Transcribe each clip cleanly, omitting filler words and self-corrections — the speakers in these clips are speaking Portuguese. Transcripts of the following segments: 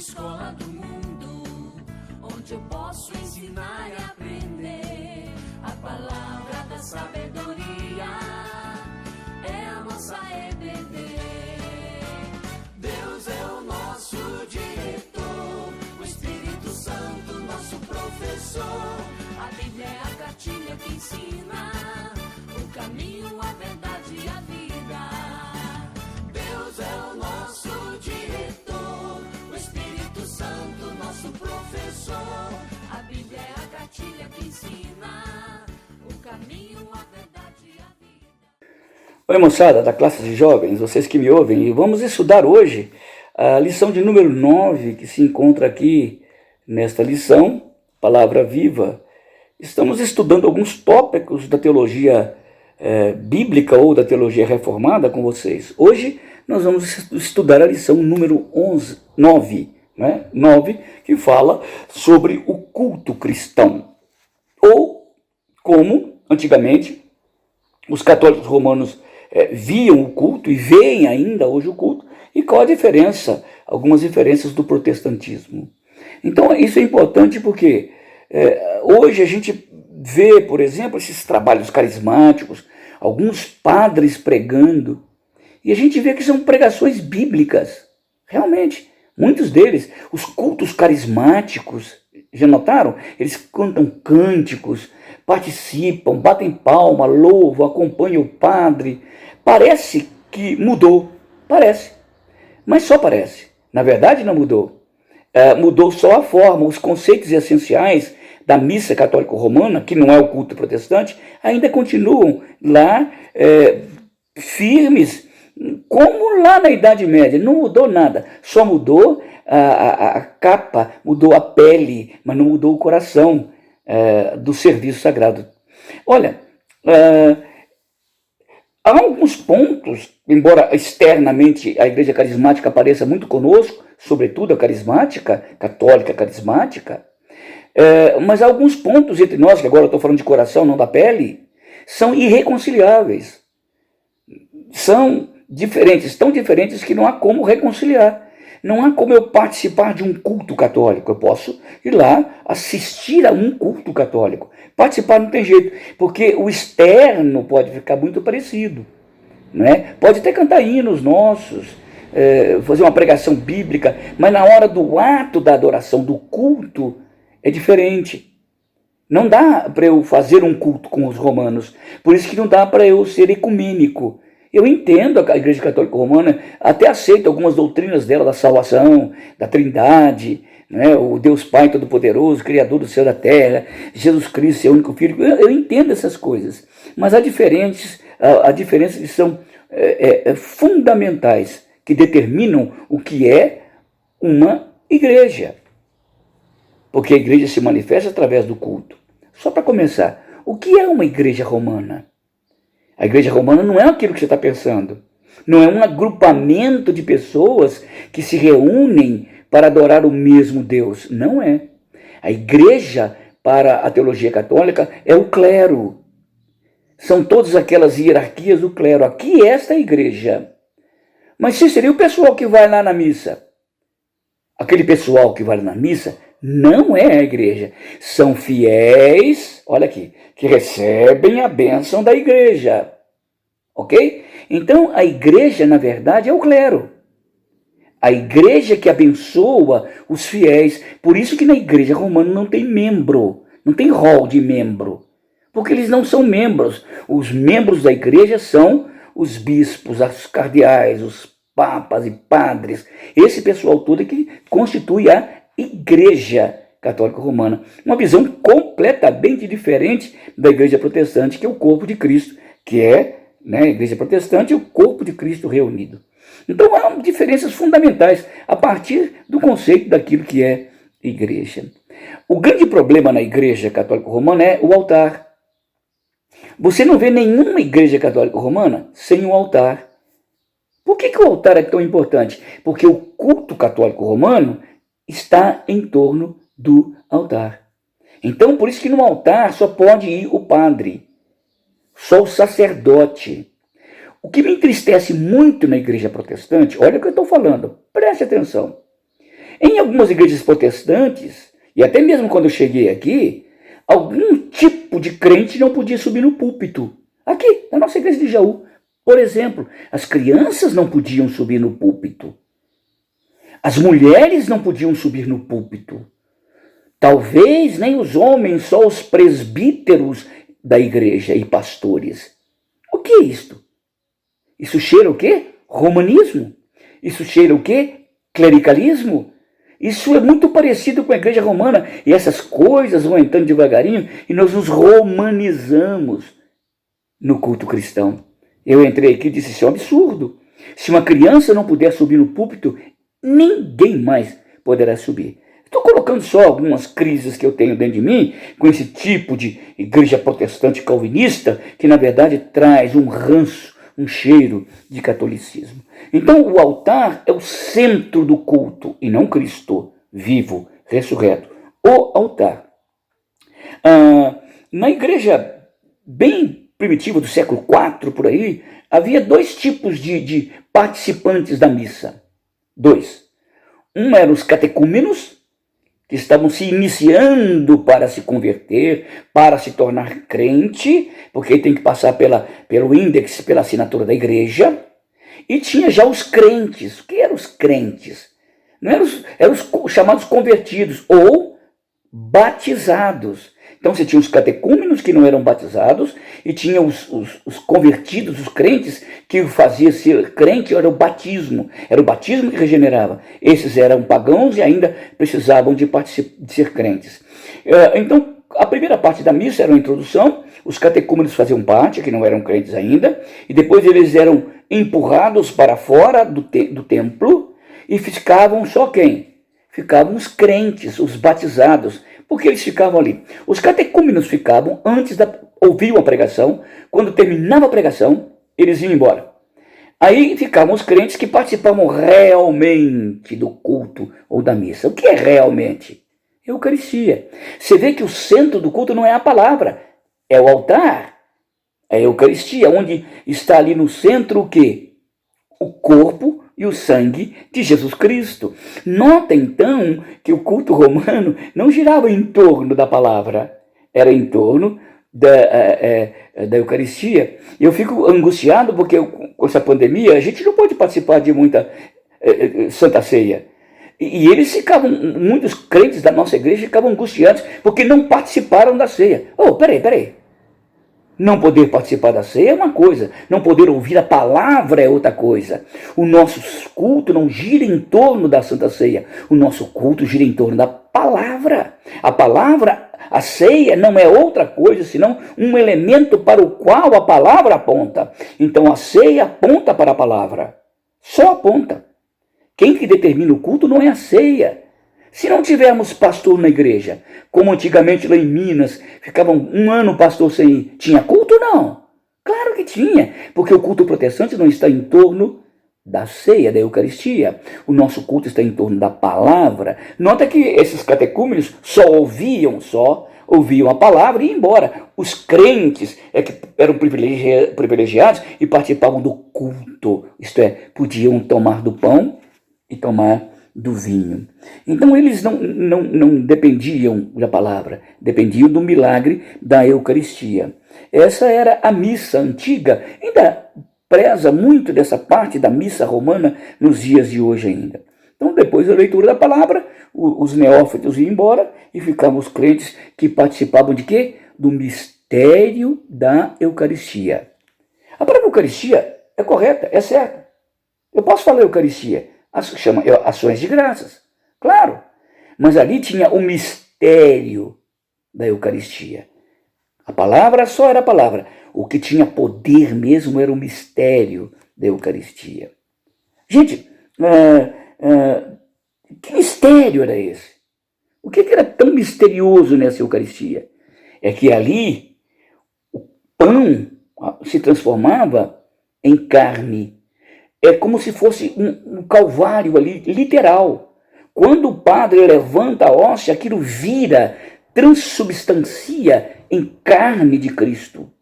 escola do mundo, onde eu posso ensinar e aprender. A palavra da sabedoria é a nossa EBD. Deus é o nosso diretor, o Espírito Santo nosso professor. A Bíblia é a cartilha que ensina o caminho, a verdade e a vida. Deus é o nosso diretor, o Espírito Santo nosso professor. A Bíblia é a cartilha que ensina o caminho, a verdade e a vida. Oi, moçada da classe de jovens, vocês que me ouvem, e vamos estudar hoje a lição de número 9, que se encontra aqui nesta lição, Palavra Viva. Estamos estudando alguns tópicos da teologia bíblica ou da teologia reformada com vocês. Hoje nós vamos estudar a lição número 9, né? 9, que fala sobre o culto cristão, ou como antigamente os católicos romanos viam o culto e veem ainda hoje o culto, e qual a diferença, algumas diferenças do protestantismo. Então isso é importante porque hoje a gente vê, por exemplo, esses trabalhos carismáticos, alguns padres pregando, e a gente vê que são pregações bíblicas, realmente, muitos deles, os cultos carismáticos, já notaram? Eles cantam cânticos, participam, batem palma, louvam, acompanham o padre. Parece que mudou, parece, mas só parece. Na verdade não mudou. Mudou só a forma, os conceitos essenciais da missa católico-romana, que não é o culto protestante, ainda continuam lá firmes, como lá na Idade Média. Não mudou nada, só mudou a capa, mudou a pele, mas não mudou o coração do serviço sagrado. Olha, há alguns pontos, embora externamente a igreja carismática apareça muito conosco, sobretudo a carismática, católica carismática, mas há alguns pontos entre nós, que agora eu estou falando de coração, não da pele, são irreconciliáveis. São diferentes, tão diferentes que não há como reconciliar. Não há como eu participar de um culto católico. Eu posso ir lá assistir a um culto católico. Participar não tem jeito, porque o externo pode ficar muito parecido, né? Pode até cantar hinos nossos, fazer uma pregação bíblica, mas na hora do ato da adoração, do culto, é diferente. Não dá para eu fazer um culto com os romanos, por isso que não dá para eu ser ecumênico. Eu entendo a Igreja Católica Romana, até aceito algumas doutrinas dela, da salvação, da Trindade, né? O Deus Pai Todo-Poderoso, Criador do céu e da terra, Jesus Cristo, seu único Filho. Eu entendo essas coisas, mas há diferenças que são fundamentais, que determinam o que é uma igreja. Porque a igreja se manifesta através do culto. Só para começar, o que é uma igreja romana? A igreja romana não é aquilo que você está pensando. Não é um agrupamento de pessoas que se reúnem para adorar o mesmo Deus. Não é. A igreja, para a teologia católica, é o clero. São todas aquelas hierarquias do clero. Aqui esta é a igreja. Mas se seria o pessoal que vai lá na missa? Aquele pessoal que vai lá na missa não é a igreja. São fiéis, olha aqui, que recebem a bênção da igreja. Ok? Então, a igreja, na verdade, é o clero. A igreja que abençoa os fiéis. Por isso que na igreja romana não tem membro, não tem rol de membro. Porque eles não são membros. Os membros da igreja são os bispos, os cardeais, os papas e padres. Esse pessoal todo é que constitui a Igreja Católica Romana. Uma visão completamente diferente da Igreja Protestante, que é o corpo de Cristo, que é, né, a Igreja Protestante e o corpo de Cristo reunido. Então há diferenças fundamentais a partir do conceito daquilo que é igreja. O grande problema na Igreja Católica Romana é o altar. Você não vê nenhuma Igreja Católica Romana sem um altar. Por que o altar é tão importante? Porque o culto católico romano está em torno do altar. Então, por isso que no altar só pode ir o padre, só o sacerdote. O que me entristece muito na igreja protestante, olha o que eu estou falando, preste atenção, Em algumas igrejas protestantes, e até mesmo quando eu cheguei aqui, algum tipo de crente não podia subir no púlpito. Aqui, na nossa igreja de Jaú, por exemplo, as crianças não podiam subir no púlpito. As mulheres não podiam subir no púlpito. Talvez nem os homens, só os presbíteros da igreja e pastores. O que é isto? Isso cheira o quê? Romanismo. Isso cheira o quê? Clericalismo. Isso é muito parecido com a igreja romana. E essas coisas vão entrando devagarinho e nós nos romanizamos no culto cristão. Eu entrei aqui e disse, isso é um absurdo. Se uma criança não puder subir no púlpito, ninguém mais poderá subir. Estou colocando só algumas crises que eu tenho dentro de mim com esse tipo de igreja protestante calvinista que na verdade traz um ranço, um cheiro de catolicismo. Então o altar é o centro do culto e não Cristo vivo, ressurreto. O altar. Na igreja bem primitiva do século IV, por aí, havia dois tipos de participantes da missa. Dois. Um eram os catecúmenos, que estavam se iniciando para se converter, para se tornar crente, porque tem que passar pelo índex, pela assinatura da igreja. E tinha já os crentes. O que eram os crentes? Não eram os chamados convertidos ou batizados. Então você tinha os catecúmenos que não eram batizados e tinha os convertidos, os crentes, que fazia ser crente, era o batismo que regenerava. Esses eram pagãos e ainda precisavam de ser crentes. Então, a primeira parte da missa era a introdução, os catecúmenos faziam parte, que não eram crentes ainda, e depois eles eram empurrados para fora do templo e ficavam só quem? Ficavam os crentes, os batizados, porque eles ficavam ali. Os catecúmenos ficavam ouviam a pregação, quando terminava a pregação, eles iam embora. Aí ficavam os crentes que participavam realmente do culto ou da missa. O que é realmente? Eucaristia. Você vê que o centro do culto não é a palavra, é o altar, é a Eucaristia, onde está ali no centro o quê? O corpo e o sangue de Jesus Cristo. Nota então que o culto romano não girava em torno da palavra, era em torno da Eucaristia. Eu fico angustiado porque com essa pandemia a gente não pode participar de muita Santa Ceia. E eles ficavam, muitos crentes da nossa igreja ficavam angustiados porque não participaram da ceia. Peraí. Não poder participar da ceia é uma coisa, não poder ouvir a palavra é outra coisa. O nosso culto não gira em torno da Santa Ceia, o nosso culto gira em torno da palavra. A palavra, a ceia não é outra coisa senão um elemento para o qual a palavra aponta. Então a ceia aponta para a palavra, só aponta. Quem que determina o culto não é a ceia. Se não tivermos pastor na igreja, como antigamente lá em Minas, ficava um ano o pastor sem ir, tinha culto? Não. Claro que tinha, porque o culto protestante não está em torno da ceia, da Eucaristia. O nosso culto está em torno da palavra. Nota que esses catecúmenos só ouviam a palavra e iam embora. Os crentes que eram privilegiados e participavam do culto, isto é, podiam tomar do pão e tomar do vinho. Então eles não dependiam da palavra, dependiam do milagre da Eucaristia. Essa era a missa antiga, ainda preza muito dessa parte da missa romana nos dias de hoje ainda. Então depois da leitura da palavra, os neófitos iam embora e ficavam os crentes que participavam de quê? Do mistério da Eucaristia. A palavra Eucaristia é correta, é certa. Eu posso falar Eucaristia, chama ações de graças, claro. Mas ali tinha o mistério da Eucaristia. A palavra só era a palavra. O que tinha poder mesmo era o mistério da Eucaristia. Gente, que mistério era esse? O que era tão misterioso nessa Eucaristia? É que ali o pão se transformava em carne. É como se fosse um calvário ali, literal. Quando o padre levanta a hóstia, aquilo vira, transubstancia em carne de Cristo.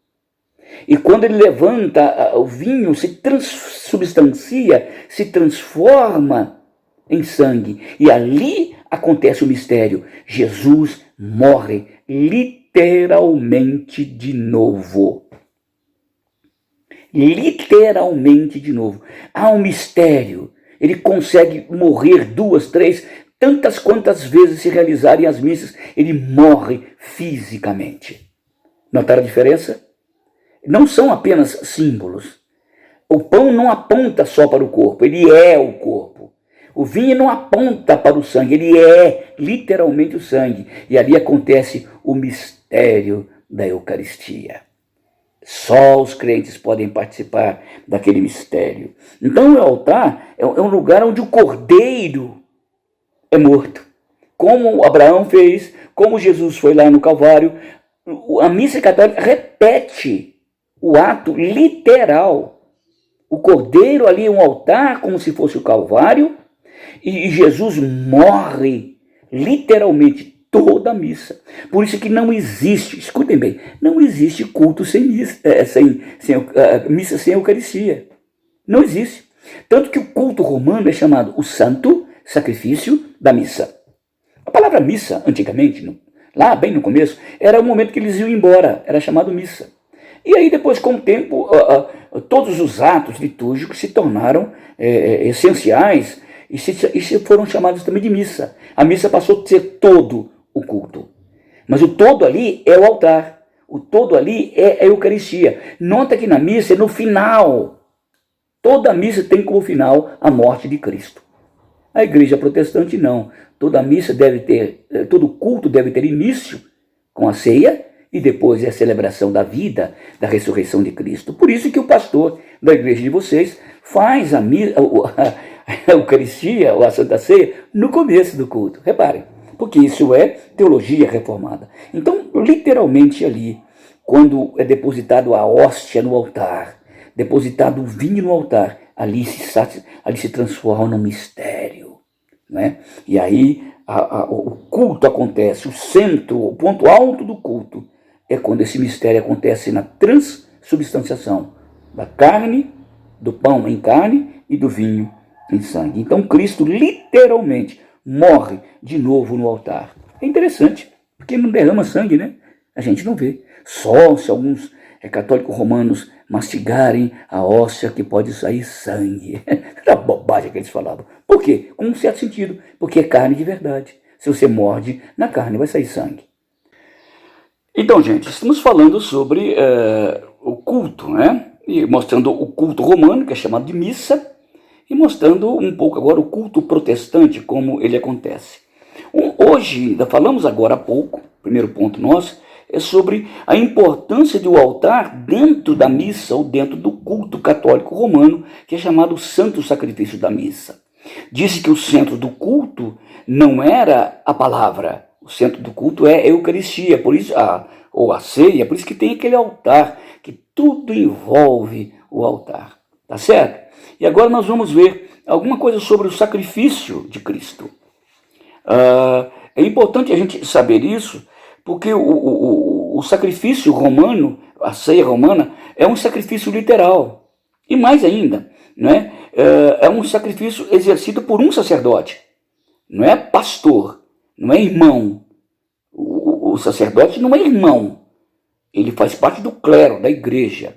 E quando ele levanta o vinho, se transubstancia, se transforma em sangue. E ali acontece o mistério. Jesus morre literalmente de novo. Literalmente de novo. Há um mistério. Ele consegue morrer 2, 3, tantas quantas vezes se realizarem as missas, ele morre fisicamente. Notaram a diferença? Não são apenas símbolos. O pão não aponta só para o corpo, ele é o corpo. O vinho não aponta para o sangue, ele é literalmente o sangue. E ali acontece o mistério da Eucaristia. Só os crentes podem participar daquele mistério. Então o altar é um lugar onde o cordeiro é morto. Como Abraão fez, como Jesus foi lá no Calvário, a missa católica repete o ato literal. O cordeiro ali é um altar como se fosse o Calvário, e Jesus morre literalmente toda a missa. Por isso que não existe, escutem bem, não existe culto sem missa, missa sem Eucaristia. Não existe. Tanto que o culto romano é chamado o santo sacrifício da missa. A palavra missa, antigamente, lá bem no começo, era o momento que eles iam embora, era chamado missa. E aí depois, com o tempo, todos os atos litúrgicos se tornaram essenciais e se foram chamados também de missa. A missa passou a ser todo o culto. Mas o todo ali é o altar. O todo ali é a Eucaristia. Nota que na missa é no final. Toda missa tem como final a morte de Cristo. A igreja protestante não. Toda missa todo culto deve ter início com a ceia e depois é a celebração da vida, da ressurreição de Cristo. Por isso que o pastor da igreja de vocês faz a Eucaristia, ou a Santa Ceia, no começo do culto. Reparem, porque isso é teologia reformada. Então, literalmente ali, quando é depositado a hóstia no altar, depositado o vinho no altar, ali se transforma num mistério. Né? E aí o culto acontece, o centro, o ponto alto do culto, é quando esse mistério acontece na transubstanciação da carne, do pão em carne e do vinho em sangue. Então Cristo literalmente morre de novo no altar. É interessante, porque não derrama sangue, né? A gente não vê. Só se alguns católicos romanos mastigarem a hóstia que pode sair sangue. Era bobagem que eles falavam. Por quê? Com um certo sentido. Porque é carne de verdade. Se você morde na carne, vai sair sangue. Então, gente, estamos falando sobre o culto, né? E mostrando o culto romano, que é chamado de missa, e mostrando um pouco agora o culto protestante, como ele acontece. Hoje, falamos agora há pouco, primeiro ponto nosso, é sobre a importância do altar dentro da missa ou dentro do culto católico romano, que é chamado Santo Sacrifício da Missa. Disse que o centro do culto não era a palavra, o centro do culto é a Eucaristia, por isso, ou a ceia, por isso que tem aquele altar, que tudo envolve o altar, tá certo? E agora nós vamos ver alguma coisa sobre o sacrifício de Cristo. É importante a gente saber isso, porque o sacrifício romano, a ceia romana, é um sacrifício literal. E mais ainda, né? É um sacrifício exercido por um sacerdote. Não é pastor, não é irmão. O sacerdote não é irmão. Ele faz parte do clero, da igreja.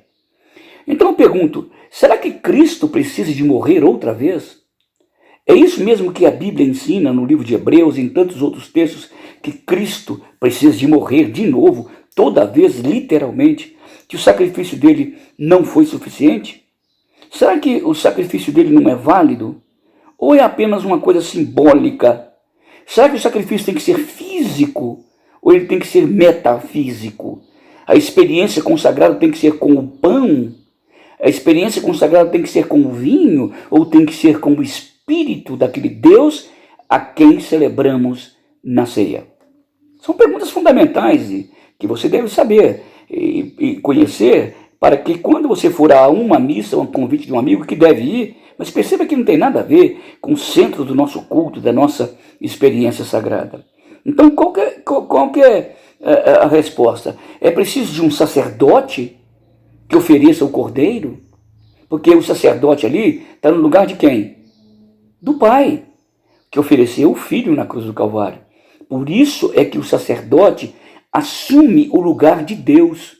Então eu pergunto, será que Cristo precisa de morrer outra vez? É isso mesmo que a Bíblia ensina no livro de Hebreus e em tantos outros textos, que Cristo precisa de morrer de novo, toda vez, literalmente, que o sacrifício dele não foi suficiente? Será que o sacrifício dele não é válido? Ou é apenas uma coisa simbólica? Será que o sacrifício tem que ser físico? Ou ele tem que ser metafísico? A experiência consagrada tem que ser com o pão? A experiência consagrada tem que ser com o vinho? Ou tem que ser com o Espírito daquele Deus a quem celebramos na ceia? São perguntas fundamentais que você deve saber e conhecer, para que quando você for a uma missa, um convite de um amigo que deve ir, mas perceba que não tem nada a ver com o centro do nosso culto, da nossa experiência sagrada. Então, qual que é a resposta? É preciso de um sacerdote que ofereça o cordeiro? Porque o sacerdote ali está no lugar de quem? Do Pai. que ofereceu o Filho na cruz do Calvário. Por isso é que o sacerdote assume o lugar de Deus.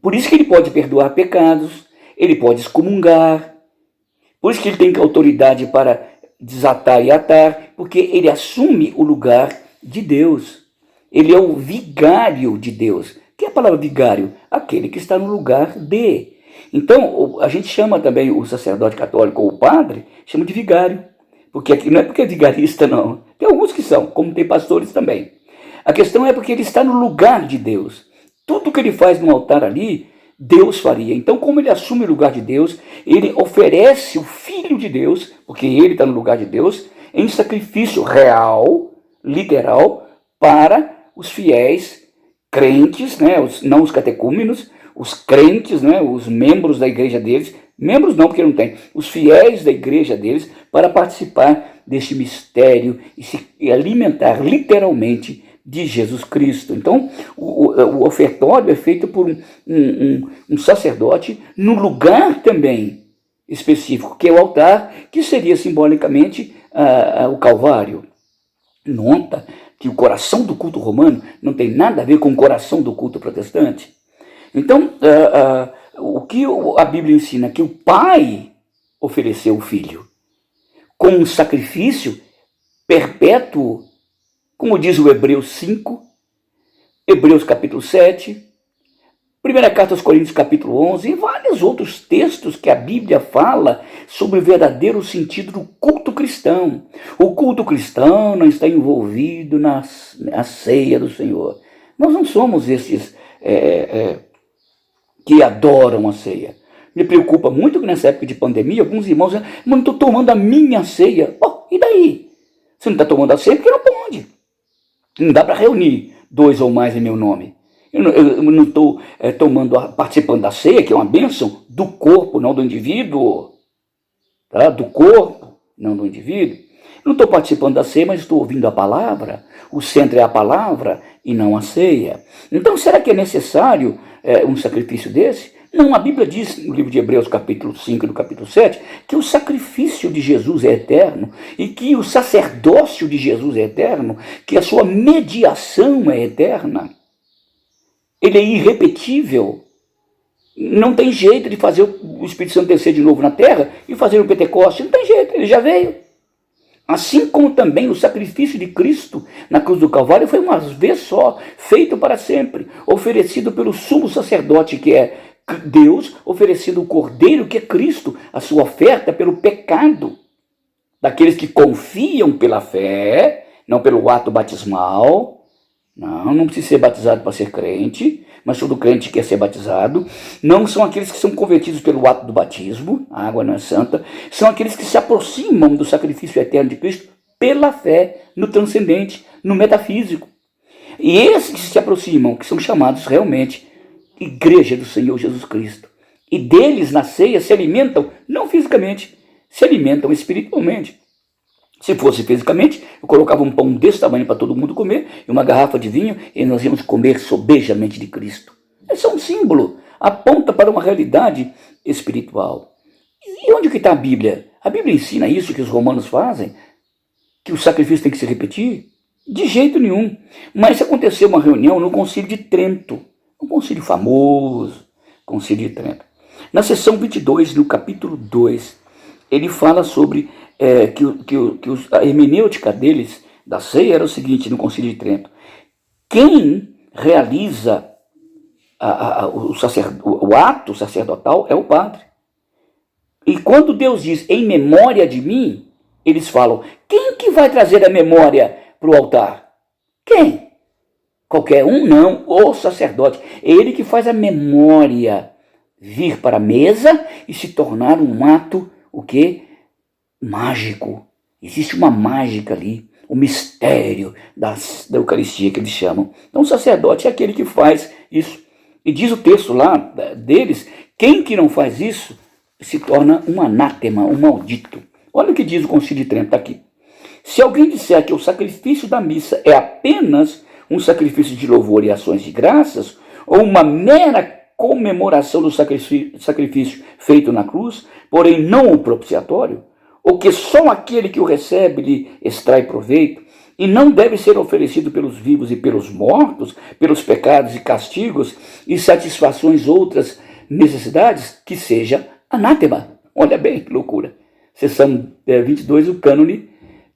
Por isso que ele pode perdoar pecados, ele pode excomungar, por isso que ele tem autoridade para desatar e atar, porque ele assume o lugar de Deus. Ele é o vigário de Deus. O que é a palavra vigário? Aquele que está no lugar de. Então, a gente chama também o sacerdote católico ou o padre, chama de vigário. Porque aqui não é porque é vigarista, não. Tem alguns que são, como tem pastores também. A questão é porque ele está no lugar de Deus. Tudo que ele faz no altar ali, Deus faria. Então, como ele assume o lugar de Deus, ele oferece o Filho de Deus, porque ele está no lugar de Deus, em sacrifício real, literal, para os fiéis crentes, né, não os catecúmenos, os crentes, né, os membros da igreja deles, membros não, porque não tem, os fiéis da igreja deles, para participar deste mistério e se alimentar literalmente de Jesus Cristo. Então, o ofertório é feito por um sacerdote no lugar também específico, que é o altar, que seria simbolicamente o Calvário. Nota que o coração do culto romano não tem nada a ver com o coração do culto protestante. Então, o que a Bíblia ensina? Que o Pai ofereceu o Filho com um sacrifício perpétuo, como diz o Hebreus 5, Hebreus capítulo 7, primeira carta aos Coríntios capítulo 11 e vários outros textos que a Bíblia fala sobre o verdadeiro sentido do culto cristão. O culto cristão não está envolvido na ceia do Senhor. Nós não somos esses que adoram a ceia. Me preocupa muito que nessa época de pandemia, alguns irmãos dizem, mas não estou tomando a minha ceia. Oh, e daí? Você não está tomando a ceia porque não pode. Não dá para reunir 2 ou mais em meu nome. Eu não estou participando da ceia, que é uma bênção, do corpo, não do indivíduo. Tá? Do corpo, não do indivíduo. Não estou participando da ceia, mas estou ouvindo a palavra. O centro é a palavra e não a ceia. Então, será que é necessário um sacrifício desse? Não, a Bíblia diz no livro de Hebreus, capítulo 5 e no capítulo 7, que o sacrifício de Jesus é eterno e que o sacerdócio de Jesus é eterno, que a sua mediação é eterna. Ele é irrepetível. Não tem jeito de fazer o Espírito Santo descer de novo na terra e fazer o Pentecoste. Não tem jeito, ele já veio. Assim como também o sacrifício de Cristo na cruz do Calvário foi uma vez só, feito para sempre, oferecido pelo sumo sacerdote, que é Deus, oferecendo o Cordeiro, que é Cristo, a sua oferta pelo pecado daqueles que confiam pela fé, não pelo ato batismal. Não precisa ser batizado para ser crente, mas todo crente quer ser batizado. Não são aqueles que são convertidos pelo ato do batismo, a água não é santa. São aqueles que se aproximam do sacrifício eterno de Cristo pela fé, no transcendente, no metafísico. E esses que se aproximam, que são chamados realmente Igreja do Senhor Jesus Cristo. E deles na ceia se alimentam, não fisicamente, se alimentam espiritualmente. Se fosse fisicamente, eu colocava um pão desse tamanho para todo mundo comer, e uma garrafa de vinho, e nós íamos comer sobejamente de Cristo. Esse é um símbolo, aponta para uma realidade espiritual. E onde que está a Bíblia? A Bíblia ensina isso que os romanos fazem? Que o sacrifício tem que se repetir? De jeito nenhum. Mas se aconteceu uma reunião no Concílio de Trento, um concílio famoso, Concílio de Trento. Na seção 22, no capítulo 2, ele fala sobre a hermenêutica deles, da ceia, era o seguinte, no Concílio de Trento. Quem realiza o ato sacerdotal é o padre. E quando Deus diz, em memória de mim, eles falam, quem que vai trazer a memória para o altar? Quem? Qualquer um? Não, o sacerdote. É ele que faz a memória vir para a mesa e se tornar um ato, o quê? Mágico. Existe uma mágica ali, o mistério da Eucaristia que eles chamam. Então o sacerdote é aquele que faz isso. E diz o texto lá deles, quem que não faz isso se torna um anátema, um maldito. Olha o que diz o Concílio de Trento, está aqui. Se alguém disser que o sacrifício da missa é apenas um sacrifício de louvor e ações de graças, ou uma mera comemoração do sacrifício feito na cruz, porém não o propiciatório, ou que só aquele que o recebe lhe extrai proveito, e não deve ser oferecido pelos vivos e pelos mortos, pelos pecados e castigos e satisfações outras necessidades, que seja anátema. Olha bem que loucura. Seção 22, o cânone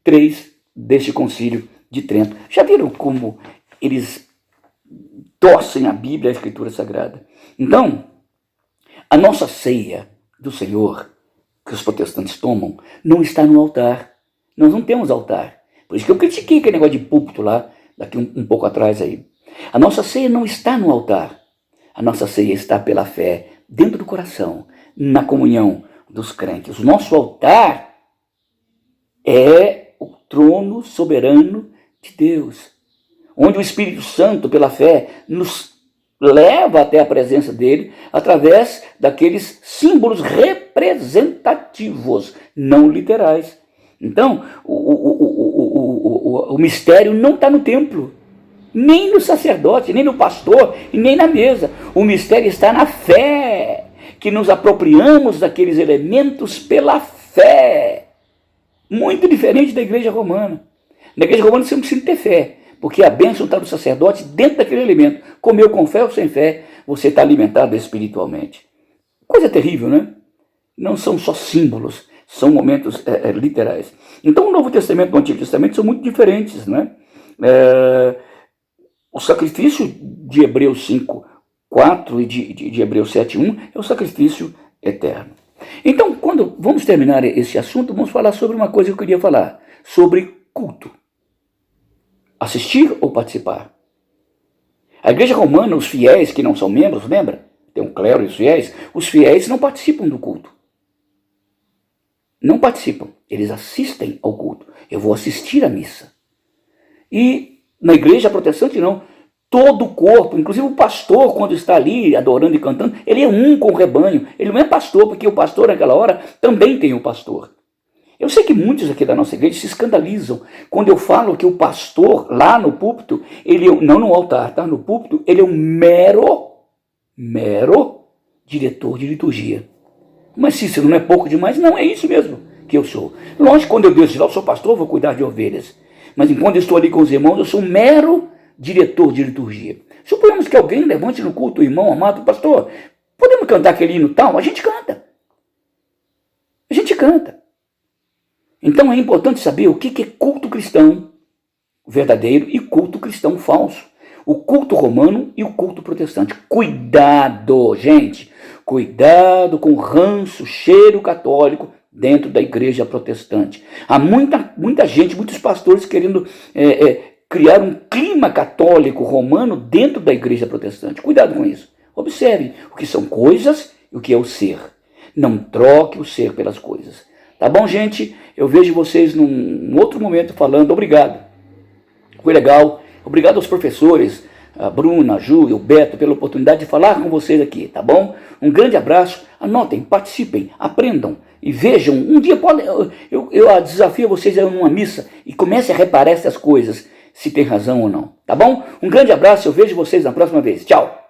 3 deste concílio de Trento. Já viram como eles torcem a Bíblia, a Escritura Sagrada? Então, a nossa ceia do Senhor, que os protestantes tomam, não está no altar. Nós não temos altar. Por isso que eu critiquei aquele negócio de púlpito lá, daqui um pouco atrás aí. A nossa ceia não está no altar. A nossa ceia está pela fé, dentro do coração, na comunhão dos crentes. O nosso altar é o trono soberano de Deus, onde o Espírito Santo, pela fé, nos leva até a presença dele através daqueles símbolos representativos, não literais. Então, o mistério não está no templo, nem no sacerdote, nem no pastor, e nem na mesa. O mistério está na fé, que nos apropriamos daqueles elementos pela fé. Muito diferente da igreja romana. Na igreja romana você não precisa ter fé, porque a bênção está do sacerdote dentro daquele elemento. Comeu com fé ou sem fé, você está alimentado espiritualmente. Coisa terrível, né? Não são só símbolos, são momentos literais. Então o Novo Testamento e o Antigo Testamento são muito diferentes, né? O sacrifício de Hebreus 5:4 e de Hebreus 7:1 é o sacrifício eterno. Então, quando vamos terminar esse assunto, vamos falar sobre uma coisa que eu queria falar, sobre culto. Assistir ou participar? A igreja romana, os fiéis que não são membros, lembra? Tem um clero e os fiéis não participam do culto. Não participam, eles assistem ao culto. Eu vou assistir à missa. E na igreja protestante não. Todo o corpo, inclusive o pastor, quando está ali adorando e cantando, ele é um com o rebanho. Ele não é pastor, porque o pastor naquela hora também tem o pastor. Eu sei que muitos aqui da nossa igreja se escandalizam quando eu falo que o pastor lá no púlpito, ele não no altar, tá? No púlpito, ele é um mero diretor de liturgia. Mas Cícero, não é pouco demais? Não, é isso mesmo que eu sou. Lógico, quando eu desço de lá, eu sou pastor, vou cuidar de ovelhas. Mas enquanto eu estou ali com os irmãos, eu sou um mero diretor de liturgia. Suponhamos que alguém levante no culto o irmão amado, pastor, podemos cantar aquele hino tal? A gente canta. A gente canta. Então é importante saber o que é culto cristão verdadeiro e culto cristão falso. O culto romano e o culto protestante. Cuidado, gente. Cuidado com o ranço, cheiro católico dentro da igreja protestante. Há muita gente, muitos pastores querendo criar um clima católico romano dentro da igreja protestante. Cuidado com isso. Observe o que são coisas e o que é o ser. Não troque o ser pelas coisas. Tá bom, gente? Eu vejo vocês num outro momento falando. Obrigado. Foi legal. Obrigado aos professores, a Bruna, a Ju e o Beto, pela oportunidade de falar com vocês aqui, tá bom? Um grande abraço. Anotem, participem, aprendam e vejam. Um dia eu desafio vocês a ir numa missa e comecem a reparar essas coisas, se tem razão ou não, tá bom? Um grande abraço, eu vejo vocês na próxima vez. Tchau!